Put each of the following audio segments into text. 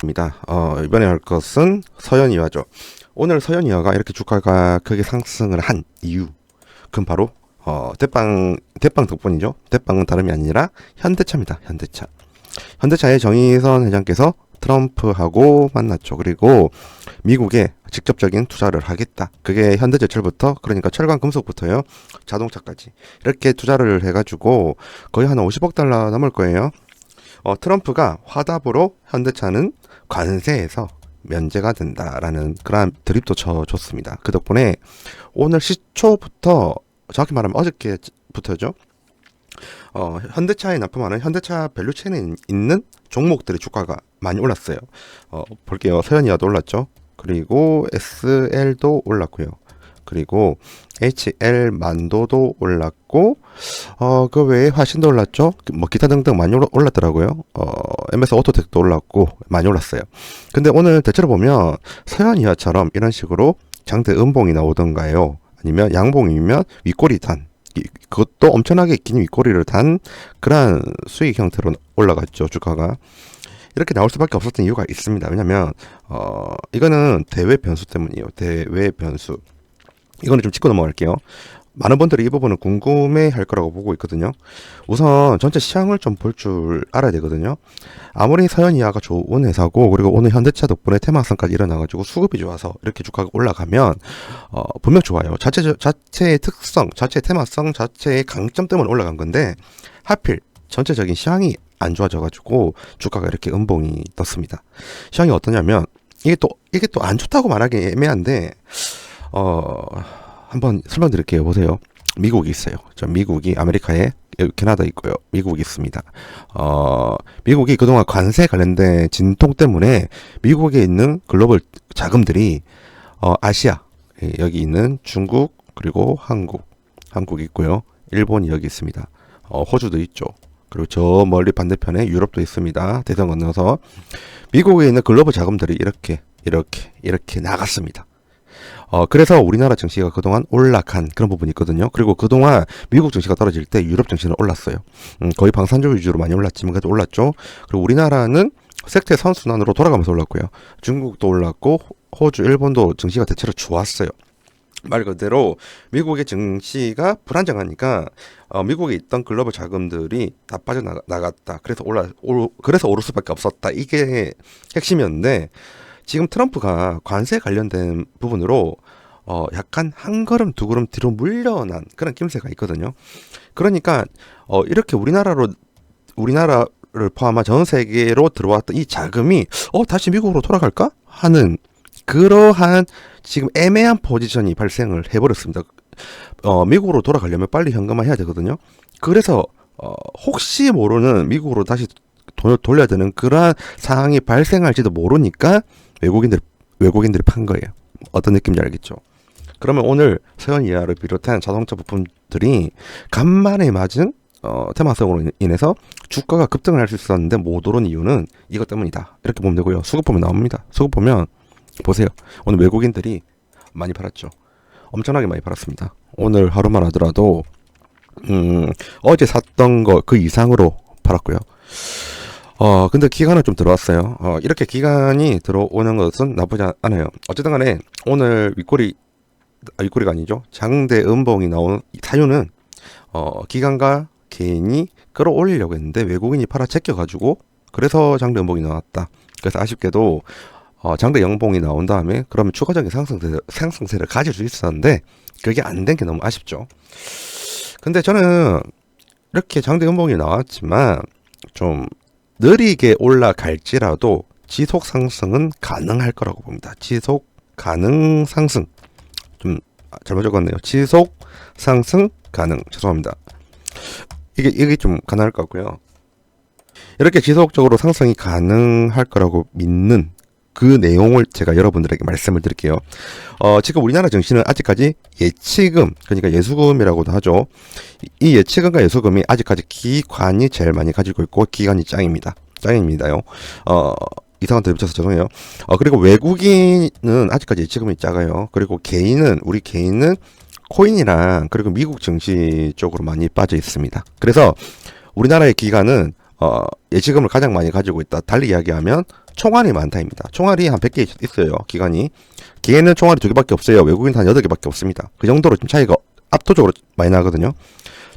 입니다. 이번에 할 것은 서현이화죠. 오늘 서현이화가 이렇게 주가가 크게 상승을 한 이유, 그건 바로 대빵 덕분이죠. 대빵은 다름이 아니라 현대차입니다. 현대차의 정의선 회장께서 트럼프하고 만났죠. 그리고 미국에 직접적인 투자를 하겠다. 그게 현대제철부터, 그러니까 철강 금속부터요, 자동차까지 이렇게 투자를 해가지고 거의 한 50억 달러 넘을 거예요. 트럼프가 화답으로 현대차는 관세에서 면제가 된다라는 그런 드립도 쳐줬습니다. 그 덕분에 오늘 시초부터, 정확히 말하면 어저께부터죠, 현대차에 납품하는 현대차 밸류체인에 있는 종목들의 주가가 많이 올랐어요. 볼게요. 서현이와도 올랐죠. 그리고 SL도 올랐고요. 그리고 HL 만도도 올랐고, 그 외에 화신도 올랐죠. 뭐 기타 등등 많이 올랐더라고요. MS 오토텍도 올랐고 많이 올랐어요. 근데 오늘 대체로 보면 서현이와처럼 이런 식으로 장대 음봉이 나오던가요, 아니면 양봉이면 윗꼬리 단, 그것도 엄청나게 긴 윗꼬리를 단 그런 수익 형태로 올라갔죠. 주가가 이렇게 나올 수밖에 없었던 이유가 있습니다. 왜냐면 이거는 대외 변수 때문이에요. 대외 변수. 이거는 좀 짚고 넘어갈게요. 많은 분들이 이 부분을 궁금해 할 거라고 보고 있거든요. 우선 전체 시장을 좀 볼 줄 알아야 되거든요. 아무리 서현이화가 좋은 회사고, 그리고 오늘 현대차 덕분에 테마성까지 일어나가지고 수급이 좋아서 이렇게 주가가 올라가면 분명 좋아요. 자체의 특성, 자체의 테마성, 자체의 강점 때문에 올라간 건데, 하필 전체적인 시황이 안 좋아져가지고 주가가 이렇게 음봉이 떴습니다. 시황이 어떠냐면, 이게 또 안 좋다고 말하기 애매한데, 한번 설명드릴게요. 보세요. 미국이 있어요. 미국이 아메리카에, 캐나다 있고요. 미국이 있습니다. 미국이 그동안 관세 관련된 진통 때문에 미국에 있는 글로벌 자금들이 아시아, 여기 있는 중국, 그리고 한국 있고요. 일본이 여기 있습니다. 호주도 있죠. 그리고 저 멀리 반대편에 유럽도 있습니다. 대상 건너서 미국에 있는 글로벌 자금들이 이렇게 나갔습니다. 그래서 우리나라 증시가 그동안 올라간 그런 부분이 있거든요. 그리고 그동안 미국 증시가 떨어질 때 유럽 증시는 올랐어요. 거의 방산주 위주로 많이 올랐지만 그래도 올랐죠. 그리고 우리나라는 섹터 선순환으로 돌아가면서 올랐고요. 중국도 올랐고, 호주, 일본도 증시가 대체로 좋았어요. 말 그대로 미국의 증시가 불안정하니까 미국에 있던 글로벌 자금들이 다 빠져나갔다. 그래서 오를 수밖에 없었다. 이게 핵심이었는데, 지금 트럼프가 관세 관련된 부분으로 약간 한 걸음 두 걸음 뒤로 물러난 그런 낌새가 있거든요. 그러니까 이렇게 우리나라를 포함한 전 세계로 들어왔던 이 자금이 다시 미국으로 돌아갈까 하는 그러한 지금 애매한 포지션이 발생을 해버렸습니다. 미국으로 돌아가려면 빨리 현금화해야 되거든요. 그래서 혹시 모르는 미국으로 다시 돈을 돌려야 되는 그러한 상황이 발생할지도 모르니까 외국인들이 판 거예요. 어떤 느낌인지 알겠죠? 그러면 오늘 서현이화를 비롯한 자동차 부품들이 간만에 맞은 테마성으로 인해서 주가가 급등을 할 수 있었는데 못 오른 이유는 이것 때문이다. 이렇게 보면 되고요. 수급 보면 나옵니다. 수급 보면 보세요. 오늘 외국인들이 많이 팔았죠. 엄청나게 많이 팔았습니다. 오늘 하루만 하더라도 어제 샀던 거 그 이상으로 팔았고요. 근데 기간은 좀 들어왔어요. 이렇게 기간이 들어오는 것은 나쁘지 않아요. 어쨌든 간에 오늘 윗꼬리가 아니죠. 장대 음봉이 나온 사유는 기관과 개인이 끌어올리려고 했는데 외국인이 팔아 제껴가지고, 그래서 장대 음봉이 나왔다. 그래서 아쉽게도 장대 영봉이 나온 다음에 그러면 추가적인 상승세를 가질 수 있었는데 그게 안 된 게 너무 아쉽죠. 근데 저는 이렇게 장대 음봉이 나왔지만 좀 느리게 올라갈지라도 지속 상승은 가능할 거라고 봅니다. 지속 가능 상승. 좀 잘못 적었네요. 지속 상승 가능. 죄송합니다. 이게 좀 가능할 것 같고요. 이렇게 지속적으로 상승이 가능할 거라고 믿는 그 내용을 제가 여러분들에게 말씀을 드릴게요. 지금 우리나라 증시는 아직까지 예치금, 그러니까 예수금이라고도 하죠. 이 예치금과 예수금이 아직까지 기관이 제일 많이 가지고 있고, 기관이 짱입니다요. 이상한 데 붙여서 죄송해요. 그리고 외국인은 아직까지 예치금이 작아요. 그리고 우리 개인은 코인이랑 그리고 미국 증시 쪽으로 많이 빠져 있습니다. 그래서 우리나라의 기관은 예치금을 가장 많이 가지고 있다. 달리 이야기하면 총알이 많다입니다. 총알이 한 100개 있어요. 기관이. 기계는 총알이 2개밖에 없어요. 외국인 한 8개밖에 없습니다. 그 정도로 좀 차이가 압도적으로 많이 나거든요.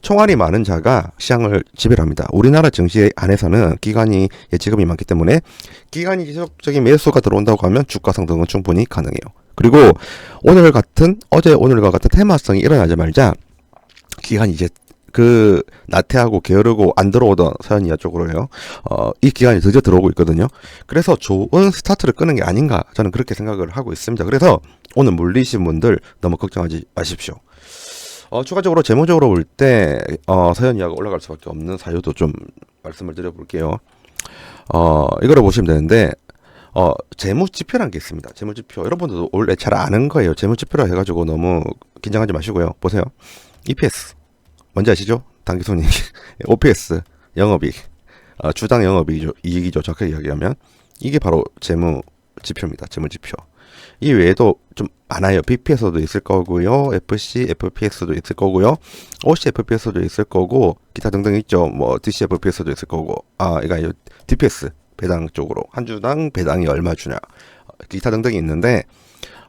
총알이 많은 자가 시장을 지배를 합니다. 우리나라 증시 안에서는 기관이 예치금이 많기 때문에 기관이 지속적인 매수가 들어온다고 하면 주가 상승은 충분히 가능해요. 그리고 어제 오늘과 같은 테마성이 일어나지 말자 기관이 이제 그 나태하고 게으르고 안 들어오던 서현이야 쪽으로요. 이 기간이 드디어 들어오고 있거든요. 그래서 좋은 스타트를 끄는 게 아닌가 저는 그렇게 생각을 하고 있습니다. 그래서 오늘 물리신 분들 너무 걱정하지 마십시오. 추가적으로 재무적으로 볼 때 서현이야가 올라갈 수밖에 없는 사유도 좀 말씀을 드려볼게요. 이거를 보시면 되는데 재무지표라는 게 있습니다. 재무지표 여러분들도 원래 잘 아는 거예요. 재무지표라 해가지고 너무 긴장하지 마시고요. 보세요. EPS 뭔지 아시죠? 당기손익, OPS, 영업이익, 주당 영업이익이죠. 이익이죠. 정확하게 이야기하면 이게 바로 재무지표입니다. 재무지표. 이 외에도 좀 많아요. BPS도 있을 거고요. FC, FPS도 있을 거고요. OC, FPS도 있을 거고 기타 등등 있죠. 뭐 DC, FPS도 있을 거고 이거 DPS 배당 쪽으로 한 주당 배당이 얼마 주냐 기타 등등이 있는데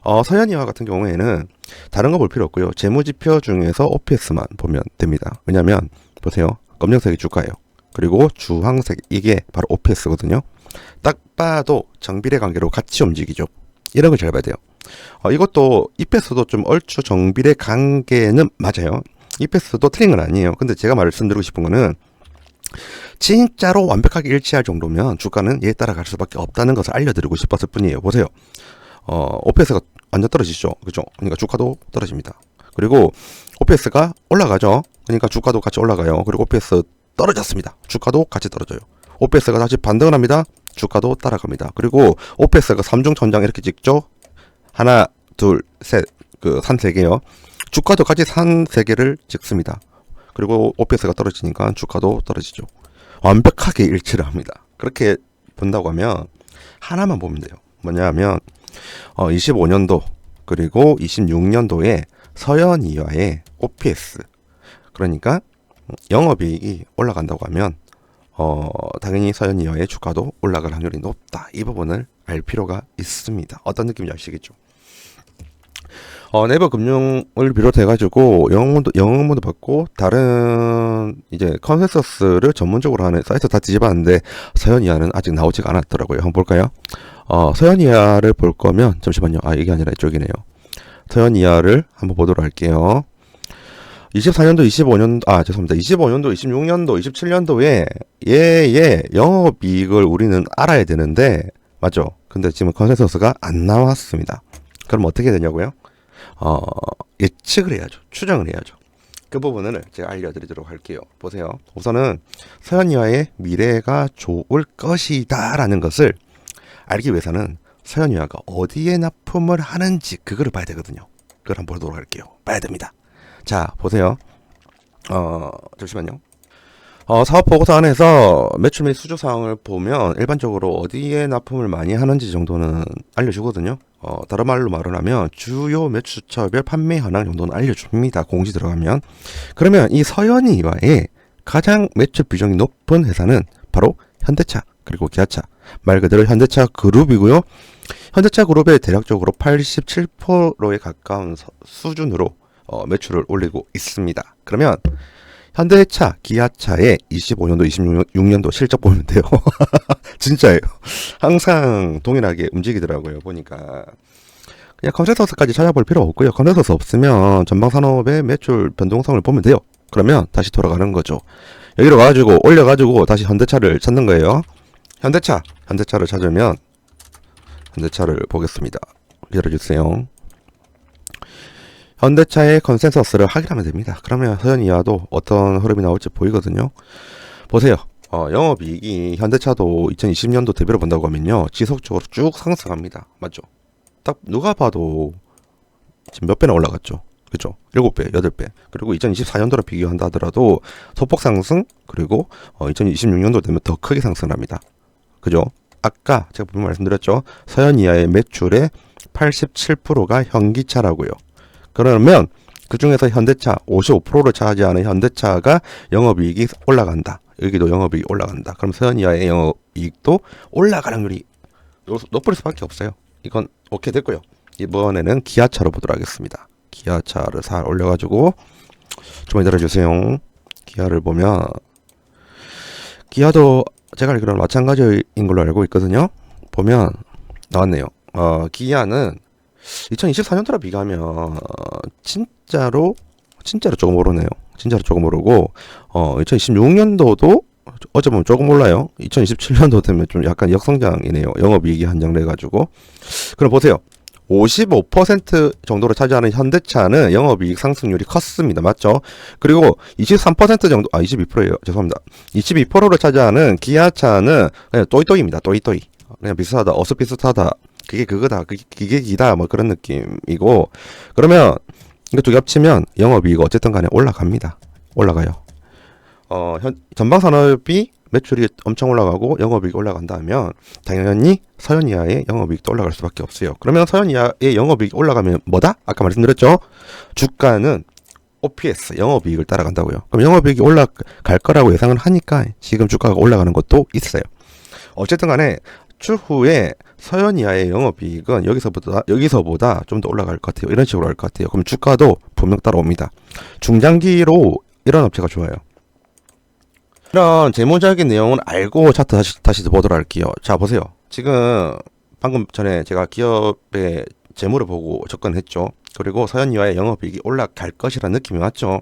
서현이와 같은 경우에는 다른 거 볼 필요 없고요. 재무지표 중에서 OPS만 보면 됩니다. 왜냐면 보세요. 검정색이 주가예요. 그리고 주황색 이게 바로 OPS거든요. 딱 봐도 정비례 관계로 같이 움직이죠. 이런 걸 잘 봐야 돼요. 이것도 EPS도 좀 얼추 정비례 관계는 맞아요. EPS도 틀린 건 아니에요. 근데 제가 말씀드리고 싶은 거는 진짜로 완벽하게 일치할 정도면 주가는 얘에 따라갈 수밖에 없다는 것을 알려드리고 싶었을 뿐이에요. 보세요. OPS가 완전 떨어지죠. 그죠? 그러니까 주가도 떨어집니다. 그리고 OPS가 올라가죠. 그러니까 주가도 같이 올라가요. 그리고 OPS 떨어졌습니다. 주가도 같이 떨어져요. OPS가 다시 반등을 합니다. 주가도 따라갑니다. 그리고 OPS가 3중 천장 이렇게 찍죠. 하나, 둘, 셋, 산 3개요. 주가도 같이 산 3개를 찍습니다. 그리고 OPS가 떨어지니까 주가도 떨어지죠. 완벽하게 일치를 합니다. 그렇게 본다고 하면 하나만 보면 돼요. 뭐냐면 25년도 그리고 26년도에 서현이와의 OPS 그러니까 영업이익이 올라간다고 하면 당연히 서현이와의 주가도 올라갈 확률이 높다. 이 부분을 알 필요가 있습니다. 어떤 느낌인지 아시겠죠? 네이버 금융을 비롯해가지고 영어문도 받고 다른 이제 컨센서스를 전문적으로 하는 사이트 다 뒤집었는데 서현이와는 아직 나오지가 않았더라고요. 한번 볼까요? 서현이와를 볼 거면 잠시만요. 이게 아니라 이쪽이네요. 서현이와를 한번 보도록 할게요. 24년도, 25년도, 죄송합니다. 25년도, 26년도, 27년도에 얘의 영업이익을 우리는 알아야 되는데 맞죠? 근데 지금 컨센서스가 안 나왔습니다. 그럼 어떻게 되냐고요? 예측을 해야죠. 추정을 해야죠. 그 부분을 제가 알려드리도록 할게요. 보세요. 우선은 서현이와의 미래가 좋을 것이다 라는 것을 알기 위해서는 서현이와가 어디에 납품을 하는지 그거를 봐야 되거든요. 그걸 한번 보도록 할게요. 봐야 됩니다. 자, 보세요. 잠시만요. 사업 보고서 안에서 매출 및 수주 사항을 보면 일반적으로 어디에 납품을 많이 하는지 정도는 알려주거든요. 다른 말로 말을 하면 주요 매출처별 판매 현황 정도는 알려줍니다. 공시 들어가면. 그러면 이 서현이와의 가장 매출 비중이 높은 회사는 바로 현대차 그리고 기아차 말 그대로 현대차 그룹이고요. 현대차 그룹의 대략적으로 87%에 가까운 수준으로 매출을 올리고 있습니다. 그러면 현대차, 기아차의 25년도, 26년도 실적 보면 돼요. 진짜예요. 항상 동일하게 움직이더라고요. 보니까 그냥 컨센서스까지 찾아볼 필요 없고요. 컨센서스 없으면 전방산업의 매출 변동성을 보면 돼요. 그러면 다시 돌아가는 거죠. 여기로 가가지고 올려가지고 다시 현대차를 찾는 거예요. 현대차를 찾으면 현대차를 보겠습니다. 기다려주세요. 현대차의 컨센서스를 확인하면 됩니다. 그러면 서현이와도 어떤 흐름이 나올지 보이거든요. 보세요. 영업이익이 현대차도 2020년도 대비로 본다고 하면요. 지속적으로 쭉 상승합니다. 맞죠? 딱 누가 봐도 지금 몇 배나 올라갔죠. 그죠? 7배, 8배. 그리고 2024년도로 비교한다 하더라도 소폭 상승, 그리고 2026년도 되면 더 크게 상승합니다. 그죠? 아까 제가 분명 말씀드렸죠. 서현이와의 매출의 87%가 현기차라고요. 그러면 그 중에서 현대차 55%를 차지하는 현대차가 영업이익이 올라간다. 여기도 영업이익이 올라간다. 그럼 서현이와의 영업이익도 올라갈 확률이 높을 수밖에 없어요. 이건 오케이 됐고요. 이번에는 기아차로 보도록 하겠습니다. 기아차를 살 올려가지고 좀 기다려주세요. 기아를 보면 기아도 제가 알기로는 마찬가지인 걸로 알고 있거든요. 보면 나왔네요. 기아는 2024년도랑 비교하면 진짜로 조금 오르네요. 진짜로 조금 오르고 2026년도도 어제 보면 조금 올라요. 2027년도 되면 좀 약간 역성장이네요. 영업이익이 한정돼가지고. 그럼 보세요. 55% 정도를 차지하는 현대차는 영업이익 상승률이 컸습니다. 맞죠? 그리고 23% 정도, 22%예요. 죄송합니다. 22%를 차지하는 기아차는 그냥 또이또이입니다. 또이또이. 그냥 비슷하다. 어슷비슷하다. 그게 그거다. 그게 기다. 뭐 그런 느낌이고. 그러면 이거 두 개 합치면 영업이익 어쨌든 간에 올라갑니다. 올라가요. 전방산업이 매출이 엄청 올라가고 영업이익이 올라간다면 당연히 서현이하의 영업이익도 올라갈 수밖에 없어요. 그러면 서현이하의 영업이익이 올라가면 뭐다? 아까 말씀드렸죠? 주가는 OPS, 영업이익을 따라간다고요. 그럼 영업이익이 올라갈 거라고 예상을 하니까 지금 주가가 올라가는 것도 있어요. 어쨌든 간에 추후에 서현이하의 영업이익은 여기서보다 좀 더 올라갈 것 같아요. 이런 식으로 할 것 같아요. 그럼 주가도 분명 따라옵니다. 중장기로 이런 업체가 좋아요. 이런 재무적인 내용은 알고 차트 다시 보도록 할게요. 자, 보세요. 지금 방금 전에 제가 기업의 재무를 보고 접근했죠. 그리고 서현이와의 영업이익이 올라갈 것이라는 느낌이 왔죠.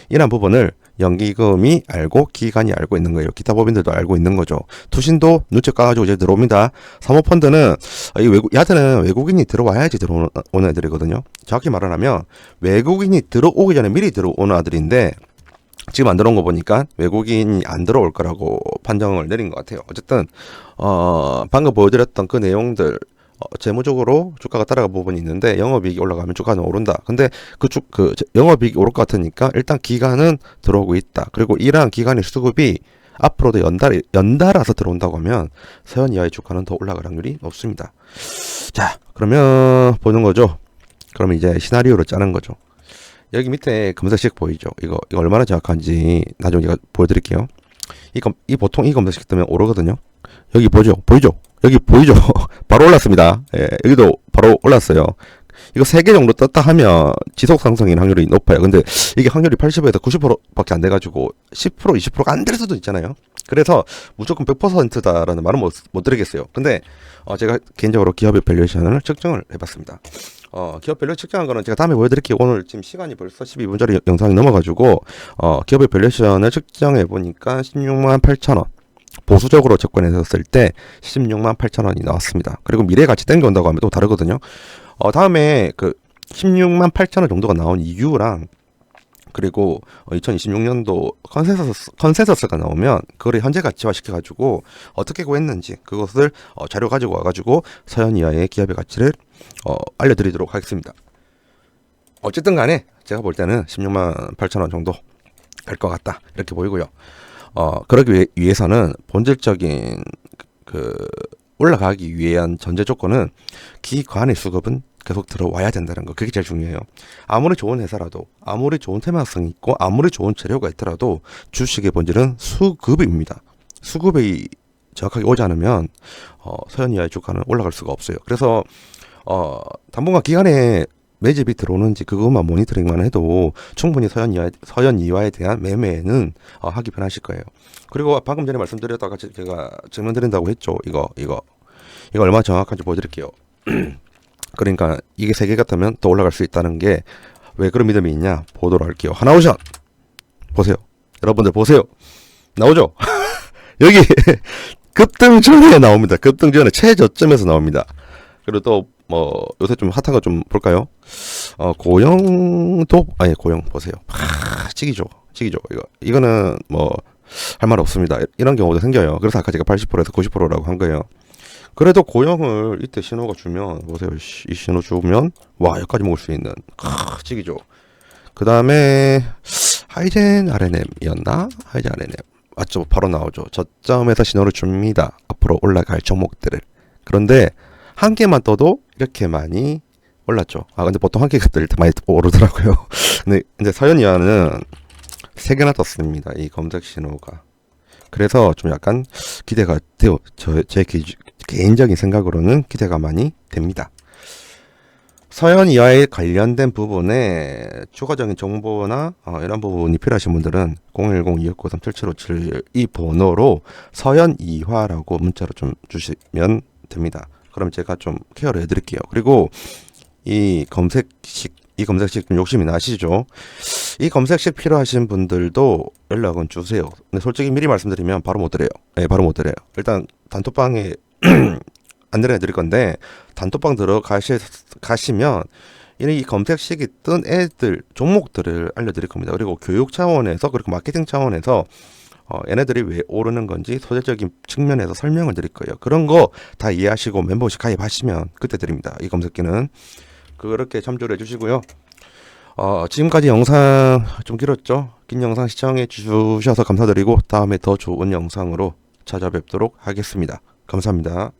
이런 부분을 연기금이 알고 기관이 알고 있는 거예요. 기타 법인들도 알고 있는 거죠. 투신도 눈치 까가지고 이제 들어옵니다. 사모펀드는 야드는 외국인이 들어와야지 들어오는 애들이거든요. 정확히 말하면 외국인이 들어오기 전에 미리 들어오는 아들인데 지금 안 들어온 거 보니까 외국인이 안 들어올 거라고 판정을 내린 것 같아요. 어쨌든 방금 보여드렸던 그 내용들 재무적으로 주가가 따라가 부분이 있는데 영업이익이 올라가면 주가는 오른다. 근데 그 영업이익이 오를 것 같으니까 일단 기간은 들어오고 있다. 그리고 이러한 기간의 수급이 앞으로도 연달아서 들어온다고 하면 서현이하의 주가는 더 올라갈 확률이 높습니다. 자, 그러면 보는 거죠. 그러면 이제 시나리오를 짜는 거죠. 여기 밑에 검색식 보이죠? 이거 얼마나 정확한지 나중에 제가 보여드릴게요. 보통 이 검색식 뜨면 오르거든요. 여기 보이죠? 여기 보이죠? 바로 올랐습니다. 예, 여기도 바로 올랐어요. 이거 3개 정도 떴다 하면 지속 상승인 확률이 높아요. 근데 이게 확률이 80에서 90%밖에 안 돼가지고 10%, 20%가 안 될 수도 있잖아요. 그래서 무조건 100%다라는 말은 못 드리겠어요. 근데 제가 개인적으로 기업의 밸류에이션을 측정을 해봤습니다. 기업 밸류 측정한 거는 제가 다음에 보여드릴게요. 오늘 지금 시간이 벌써 12분짜리 영상이 넘어가지고 기업의 밸류에이션을 측정해 보니까 16만 8천 원. 보수적으로 접근했었을 때 16만 8천 원이 나왔습니다. 그리고 미래 같이 땡겨온다고 하면 또 다르거든요. 다음에 그 16만 8천 원 정도가 나온 이유랑 그리고 2026년도 컨센서스가 나오면 그거를 현재 가치화 시켜가지고 어떻게 구했는지 그것을 자료 가지고 와가지고 서현이하의 기업의 가치를 알려드리도록 하겠습니다. 어쨌든 간에 제가 볼 때는 16만 8천 원 정도 갈 것 같다 이렇게 보이고요. 그러기 위해서는 본질적인 올라가기 위한 전제 조건은 기관의 수급은 계속 들어와야 된다는 거. 그게 제일 중요해요. 아무리 좋은 회사라도, 아무리 좋은 테마성이 있고, 아무리 좋은 재료가 있더라도 주식의 본질은 수급입니다. 수급이 정확하게 오지 않으면 서현이하의 주가는 올라갈 수가 없어요. 그래서 당분간 기간에 매집이 들어오는지 그것만 모니터링만 해도 충분히 서현이와에 대한 매매는 하기 편하실 거예요. 그리고 방금 전에 말씀드렸다가 제가 증명드린다고 했죠. 이거 얼마나 정확한지 보여드릴게요. 그러니까 이게 3개 같으면 더 올라갈 수 있다는 게 왜 그런 믿음이 있냐 보도록 할게요. 하나오션 보세요. 여러분들 보세요. 나오죠? 여기 급등 전에 나옵니다. 급등 전에 최저점에서 나옵니다. 그리고 또 요새 좀 핫한 거 좀 볼까요? 고영 보세요. 찍이죠. 이거는 할 말 없습니다. 이런 경우도 생겨요. 그래서 아까 제가 80%에서 90%라고 한 거예요. 그래도 고영을 이때 신호가 주면 보세요. 이 신호 주면 여기까지 먹을 수 있는 찍이죠. 그 다음에 하이젠 RNM이었나? 하이젠 RNM 맞죠? 바로 나오죠. 저점에서 신호를 줍니다. 앞으로 올라갈 종목들을. 그런데 한 개만 떠도 이렇게 많이 올랐죠. 근데 보통 한 개가 뜰 때 많이 오르더라고요. 근데 이제 서현이와는 3개나 떴습니다. 이 검색 신호가. 그래서 좀 약간 기대가 돼요. 제 개인적인 생각으로는 기대가 많이 됩니다. 서현 이화에 관련된 부분에 추가적인 정보나 이런 부분이 필요하신 분들은 010-2693-7757 이 번호로 서현 이화라고 문자로 좀 주시면 됩니다. 그럼 제가 좀 케어를 해드릴게요. 그리고 이 검색식 좀 욕심이 나시죠? 이 검색식 필요하신 분들도 연락은 주세요. 근데 솔직히 미리 말씀드리면 바로 못 드려요. 네, 바로 못 드려요. 일단 단톡방에 안내해 드릴 건데 단톡방 가시면 이 검색식이 뜬 애들 종목들을 알려드릴 겁니다. 그리고 교육 차원에서 그리고 마케팅 차원에서 얘네들이 왜 오르는 건지 소재적인 측면에서 설명을 드릴 거예요. 그런 거 다 이해하시고 멤버십 가입하시면 그때 드립니다. 이 검색기는 그렇게 참조를 해주시고요. 지금까지 영상 좀 길었죠? 긴 영상 시청해 주셔서 감사드리고 다음에 더 좋은 영상으로 찾아뵙도록 하겠습니다. 감사합니다.